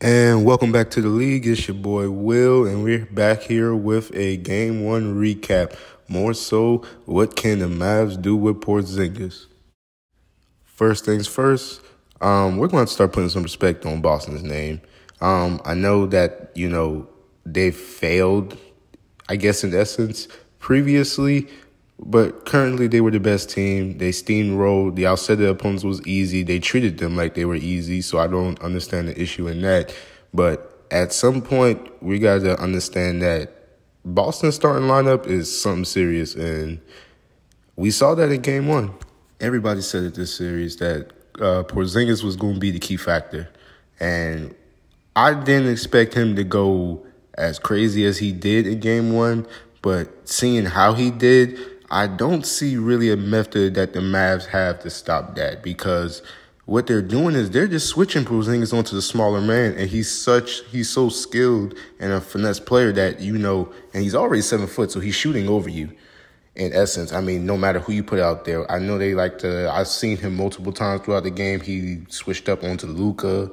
And welcome back to the league. It's your boy Will, and we're back here with a Game 1 recap. More so, what can the Mavs do with Porzingis? First things first, we're going to start putting some respect on Boston's name. I know that, they failed, I guess, in essence, previously, but currently they were the best team. They steamrolled. The outside of the opponents was easy. They treated them like they were easy, so I don't understand the issue in that. But at some point, we got to understand that Boston's starting lineup is something serious, and we saw that in Game 1. Everybody said at this series that Porzingis was going to be the key factor, and I didn't expect him to go as crazy as he did in Game 1, but seeing how he did, I don't see really a method that the Mavs have to stop that, because what they're doing is they're just switching Porzingis onto the smaller man, and he's so skilled and a finesse player that, and he's already 7 foot, so he's shooting over you. In essence, I mean, no matter who you put out there, I know they like to. I've seen him multiple times throughout the game. He switched up onto Luka.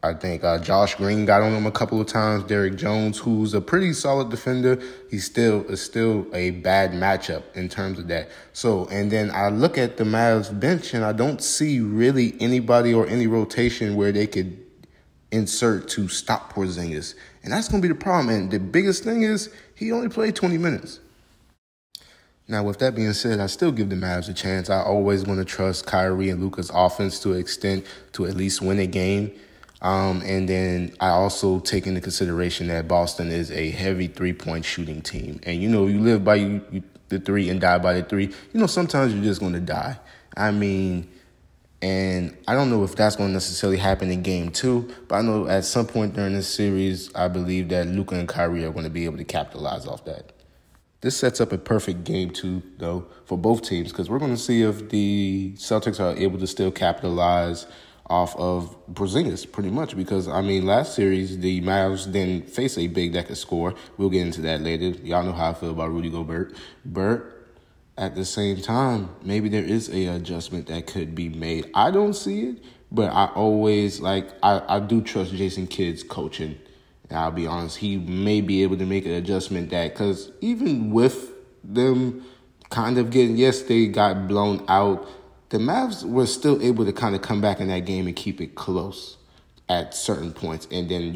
I think Josh Green got on him a couple of times. Derrick Jones, who's a pretty solid defender, is still a bad matchup in terms of that. So, and then I look at the Mavs bench, and I don't see really anybody or any rotation where they could insert to stop Porzingis, and that's going to be the problem. And the biggest thing is he only played 20 minutes. Now, with that being said, I still give the Mavs a chance. I always want to trust Kyrie and Luka's offense to an extent to at least win a game. And then I also take into consideration that Boston is a heavy three-point shooting team. And, you live by the three and die by the three. Sometimes you're just going to die. I mean, and I don't know if that's going to necessarily happen in Game 2, but I know at some point during this series, I believe that Luka and Kyrie are going to be able to capitalize off that. This sets up a perfect Game 2, though, for both teams, because we're going to see if the Celtics are able to still capitalize off of Porzingis, pretty much, because, last series, the Mavs didn't face a big that could score. We'll get into that later. Y'all know how I feel about Rudy Gobert. But at the same time, maybe there is a adjustment that could be made. I don't see it, but I always, I do trust Jason Kidd's coaching. And I'll be honest, he may be able to make an adjustment because even with them kind of yes, they got blown out, the Mavs were still able to kind of come back in that game and keep it close at certain points. And then,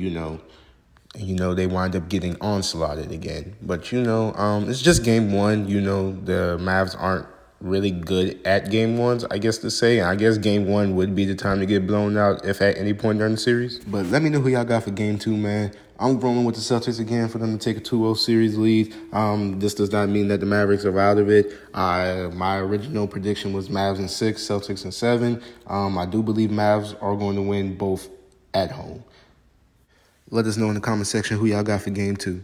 they wind up getting onslaughted again. But, it's just Game 1. The Mavs aren't really good at Game 1s, I guess to say. And I guess Game 1 would be the time to get blown out if at any point during the series. But let me know who y'all got for Game 2, man. I'm rolling with the Celtics again for them to take a 2-0 series lead. This does not mean that the Mavericks are out of it. My original prediction was Mavs in 6, Celtics in 7. I do believe Mavs are going to win both at home. Let us know in the comment section who y'all got for Game 2.